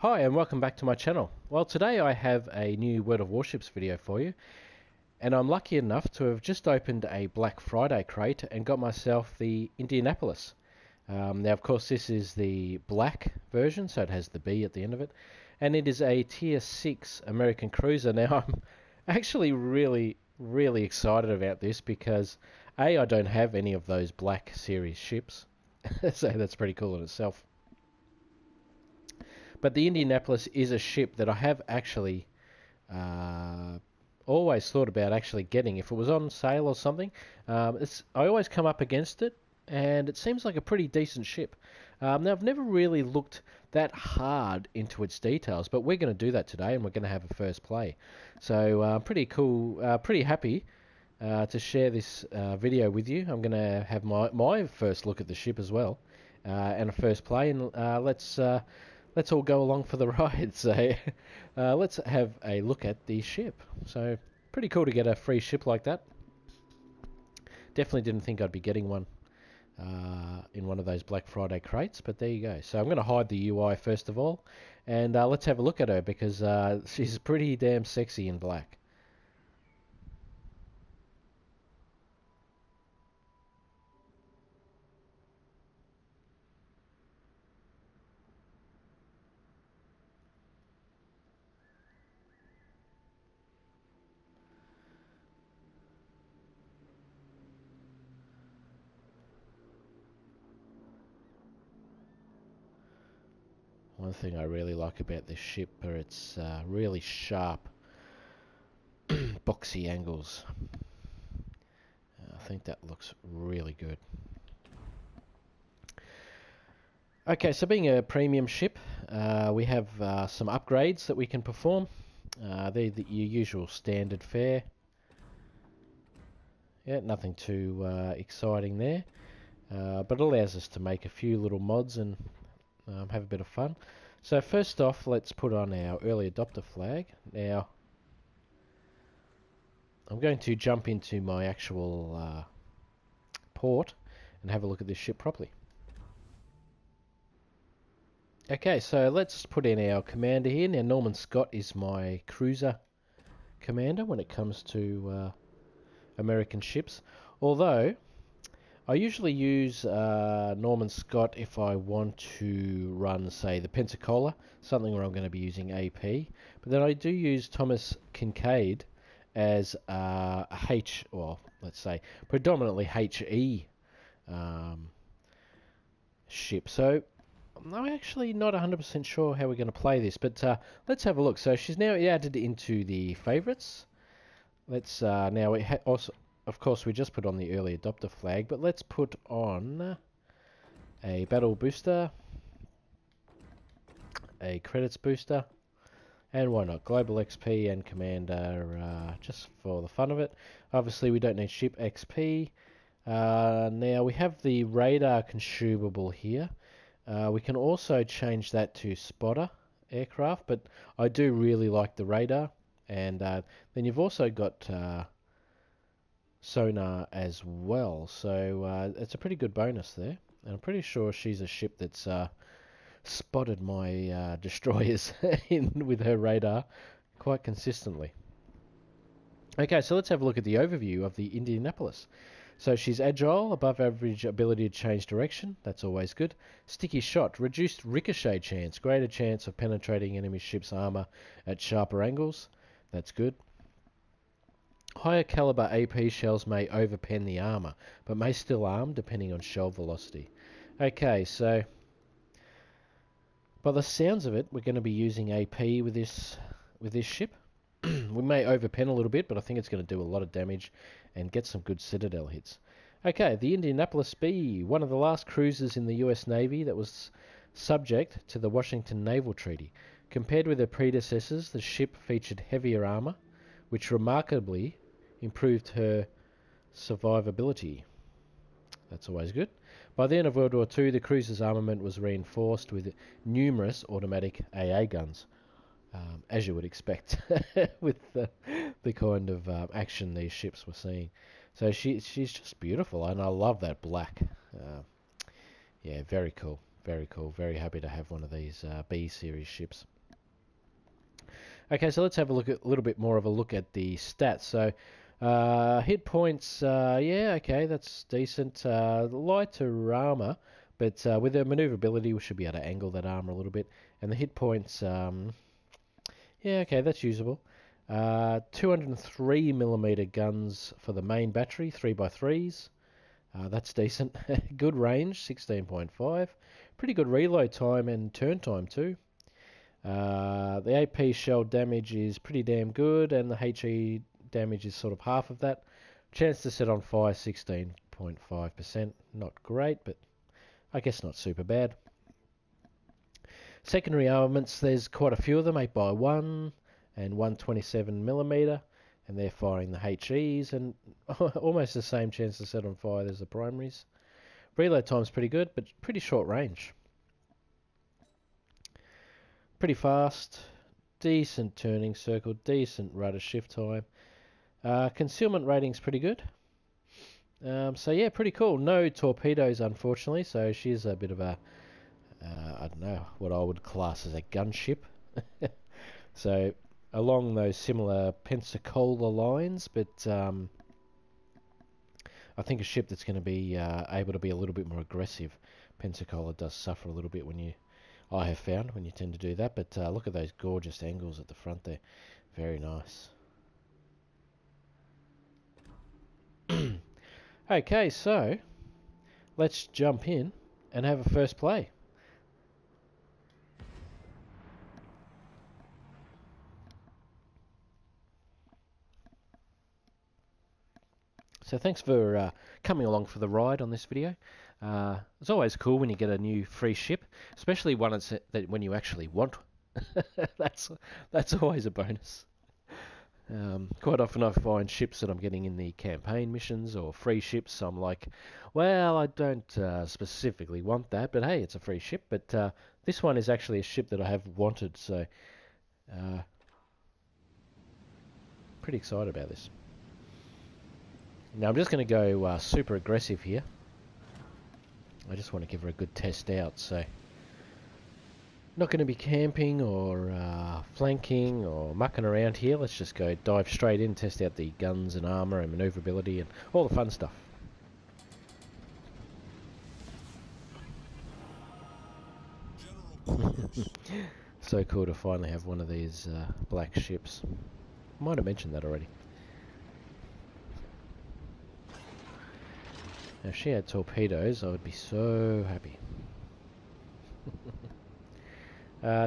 Hi and welcome back to my channel. Well, today I have a new World of Warships video for you, and I'm lucky enough to have just opened a Black Friday crate and got myself the Indianapolis. Now of course this is the black version, so it has the B at the end of it, and it is a tier 6 American cruiser. Now I'm actually really excited about this because I don't have any of those black series ships, so that's pretty cool in itself. But the Indianapolis is a ship that I have actually always thought about actually getting if it was on sale or something. I always come up against it, and it seems like a pretty decent ship. Now, I've never really looked that hard into its details, but we're going to do that today, and we're going to have a first play. So pretty cool, pretty happy to share this video with you. I'm going to have my first look at the ship as well, and a first play, and let's all go along for the ride. So let's have a look at the ship. So pretty cool to get a free ship like that. Definitely didn't think I'd be getting one in one of those Black Friday crates, but there you go. So I'm going to hide the UI first of all, and let's have a look at her because she's pretty damn sexy in black. One thing I really like about this ship are its really sharp, boxy angles. I think that looks really good. Okay, so being a premium ship, we have some upgrades that we can perform. They're your usual standard fare. Yeah, nothing too exciting there, but it allows us to make a few little mods and have a bit of fun. So first off, let's put on our early adopter flag. Now, I'm going to jump into my actual port and have a look at this ship properly. Okay, so let's put in our commander here. Now, Norman Scott is my cruiser commander when it comes to American ships. Although, I usually use Norman Scott if I want to run, say, the Pensacola, something where I'm going to be using AP. But then I do use Thomas Kincaid as a well, let's say, predominantly HE ship. So I'm actually not 100% sure how we're going to play this, but let's have a look. So she's now added into the favourites. Let's now also, of course, we just put on the early adopter flag, but let's put on a battle booster, a credits booster, and why not global XP and commander, just for the fun of it. Obviously, we don't need ship XP. Now we have the radar consumable here. We can also change that to spotter aircraft, but I do really like the radar. And then you've also got sonar as well, so it's a pretty good bonus there. And I'm pretty sure she's a ship that's spotted my destroyers with her radar quite consistently. Okay, so let's have a look at the overview of the Indianapolis. So she's agile, above average ability to change direction, that's always good. Sticky shot, reduced ricochet chance, greater chance of penetrating enemy ship's armor at sharper angles, that's good. Higher caliber AP shells may overpen the armor, but may still arm depending on shell velocity. Okay, so by the sounds of it, we're going to be using AP with this ship. We may overpen a little bit, but I think it's going to do a lot of damage and get some good citadel hits. Okay, the Indianapolis B, one of the last cruisers in the US Navy that was subject to the Washington Naval Treaty. Compared with her predecessors, the ship featured heavier armor, which remarkably improved her survivability. That's always good. By the end of World War II, the cruiser's armament was reinforced with numerous automatic AA guns, as you would expect with the kind of action these ships were seeing. So she's just beautiful, and I love that black. Yeah, very cool. Very cool. Very happy to have one of these B series ships. Okay, so let's have a little bit more of a look at the stats. So hit points, yeah, okay, that's decent. Lighter armor, but with the maneuverability, we should be able to angle that armor a little bit. And the hit points, yeah, okay, that's usable. 203mm guns for the main battery, 3x3s. That's decent. Good range, 16.5. Pretty good reload time and turn time too. The AP shell damage is pretty damn good, and the HE damage is sort of half of that. Chance to set on fire, 16.5%. Not great, but I guess not super bad. Secondary armaments, there's quite a few of them, 8x1 and 127mm, and they're firing the HEs, and almost the same chance to set on fire as the primaries. Reload time's pretty good, but pretty short range. Pretty fast, decent turning circle, decent rudder shift time. Concealment rating's pretty good. So yeah, pretty cool. No torpedoes, unfortunately, so she's a bit of a, I don't know, what I would class as a gunship. So along those similar Pensacola lines, but I think a ship that's going to be able to be a little bit more aggressive. Pensacola does suffer a little bit when I have found, when you tend to do that, but look at those gorgeous angles at the front there. Very nice. Okay, so let's jump in and have a first play. So thanks for coming along for the ride on this video. It's always cool when you get a new free ship, especially one that when you actually want. That's always a bonus. Quite often I find ships that I'm getting in the campaign missions or free ships, so I'm like, well, I don't specifically want that, but hey, it's a free ship. But this one is actually a ship that I have wanted, so pretty excited about this. Now I'm just going to go super aggressive here. I just want to give her a good test out, so not going to be camping or flanking or mucking around here. Let's just go dive straight in, test out the guns and armor and maneuverability and all the fun stuff. So cool to finally have one of these black ships. Might have mentioned that already. Now, if she had torpedoes, I would be so happy.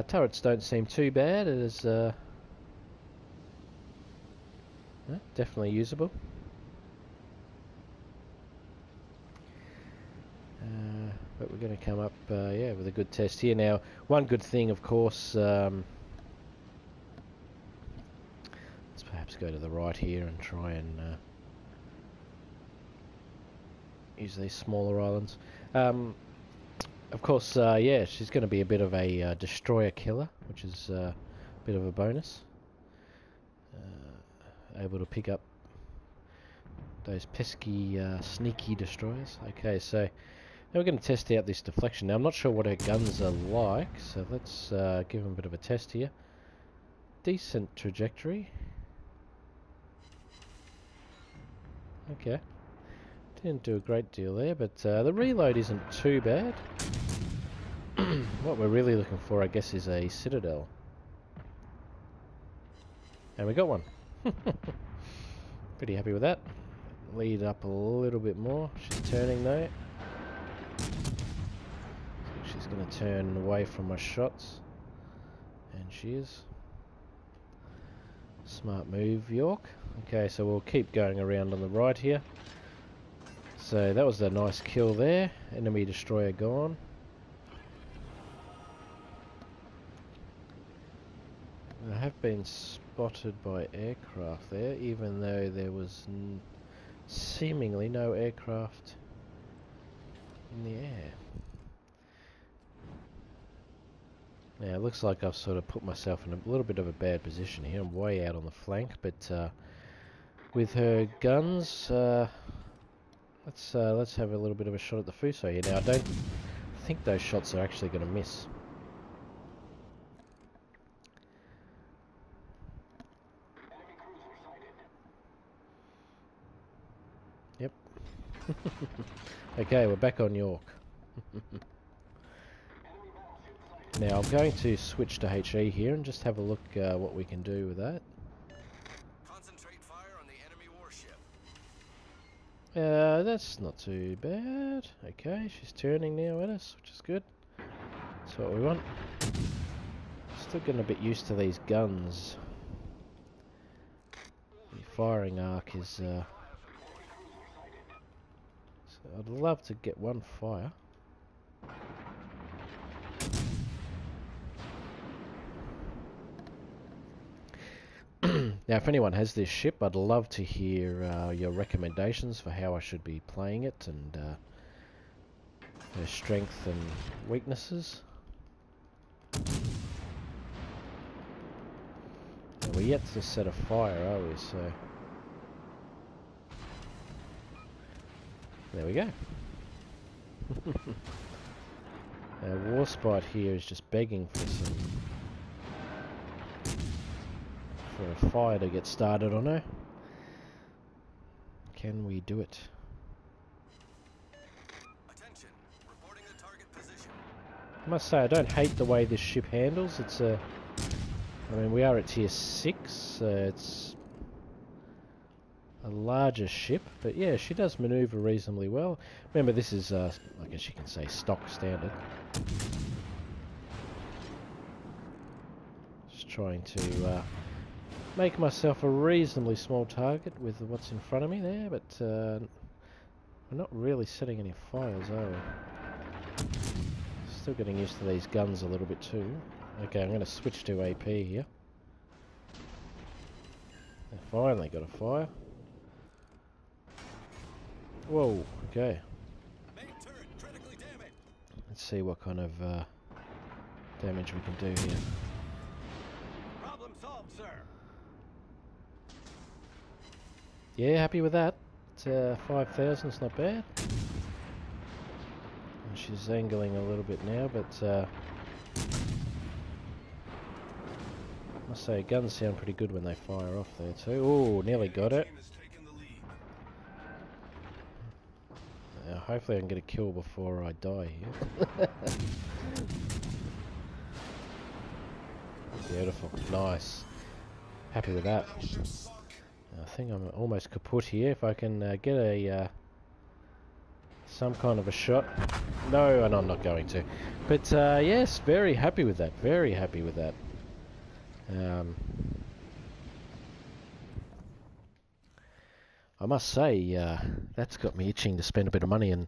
Turrets don't seem too bad. It is definitely usable. But we're going to come up, yeah, with a good test here. Now, one good thing, of course, let's perhaps go to the right here and try and use these smaller islands. Of course, yeah, she's going to be a bit of a destroyer killer, which is a bit of a bonus. Able to pick up those pesky, sneaky destroyers. Okay, so now we're going to test out this deflection. Now, I'm not sure what her guns are like, so let's give them a bit of a test here. Decent trajectory. Okay. Didn't do a great deal there, but the reload isn't too bad. What we're really looking for, I guess, is a citadel. And we got one. Pretty happy with that. Lead up a little bit more. She's turning though. She's going to turn away from my shots. And she is. Smart move, York. Okay, so we'll keep going around on the right here. So that was a nice kill there. Enemy destroyer gone. I have been spotted by aircraft there, even though there was seemingly no aircraft in the air. Now it looks like I've sort of put myself in a little bit of a bad position here. I'm way out on the flank, but with her guns, let's have a little bit of a shot at the Fuso here. Now I don't I think those shots are actually going to miss. Yep. Okay, we're back on York. Now I'm going to switch to HE here and just have a look what we can do with that. Concentrate fire on the enemy warship. That's not too bad. Okay, she's turning now at us, which is good. That's what we want. Still getting a bit used to these guns. The firing arc is... so I'd love to get one fire. Now, if anyone has this ship, I'd love to hear your recommendations for how I should be playing it and their strengths and weaknesses. Now, we're yet to set a fire, are we? So there we go. Our Warspite here is just begging for a fire to get started on her. Can we do it? Attention, reporting the target position. I must say I don't hate the way this ship handles. It's a... I mean, we are at tier 6, it's a larger ship, but yeah, she does maneuver reasonably well. Remember, this is, I guess you can say, stock standard. Just trying to make myself a reasonably small target with what's in front of me there, but we're not really setting any fires, are we? Still getting used to these guns a little bit too. Okay, I'm going to switch to AP here. I finally got a fire. Whoa, okay. Main turret critically damaged. Let's see what kind of damage we can do here. Problem solved, sir. Yeah, happy with that. 5,000 is not bad. And she's angling a little bit now, but I must say guns sound pretty good when they fire off there too. Oh, nearly got it. Hopefully I can get a kill before I die here. Beautiful, nice. Happy with that. I think I'm almost kaput here. If I can get a some kind of a shot. No, and I'm not going to. But yes, very happy with that. Very happy with that. I must say that's got me itching to spend a bit of money and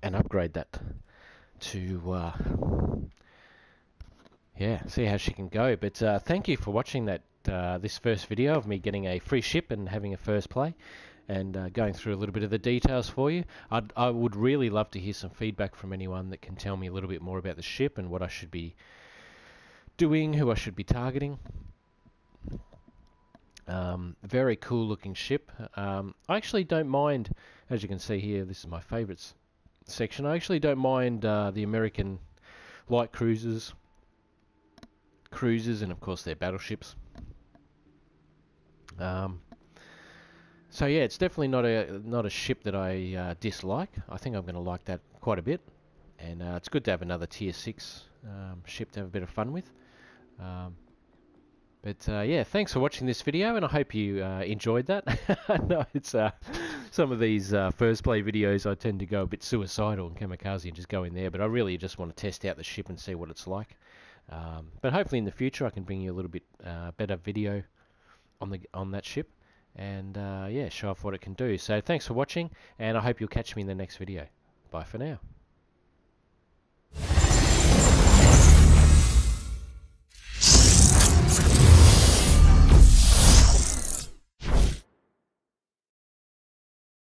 upgrade that to yeah, see how she can go. But thank you for watching that this first video of me getting a free ship and having a first play and going through a little bit of the details for you. I would really love to hear some feedback from anyone that can tell me a little bit more about the ship and what I should be doing, who I should be targeting. Very cool looking ship. I actually don't mind, as you can see here, this is my favourites section. I actually don't mind the American light cruisers, and of course their battleships. So yeah, it's definitely not a ship that I dislike. I think I'm going to like that quite a bit, and it's good to have another tier 6 ship to have a bit of fun with. But yeah, thanks for watching this video, and I hope you enjoyed that. I know it's some of these first play videos I tend to go a bit suicidal and kamikaze and just go in there, but I really just want to test out the ship and see what it's like. But hopefully in the future I can bring you a little bit better video on that ship, and yeah, show off what it can do. So thanks for watching, and I hope you'll catch me in the next video. Bye for now.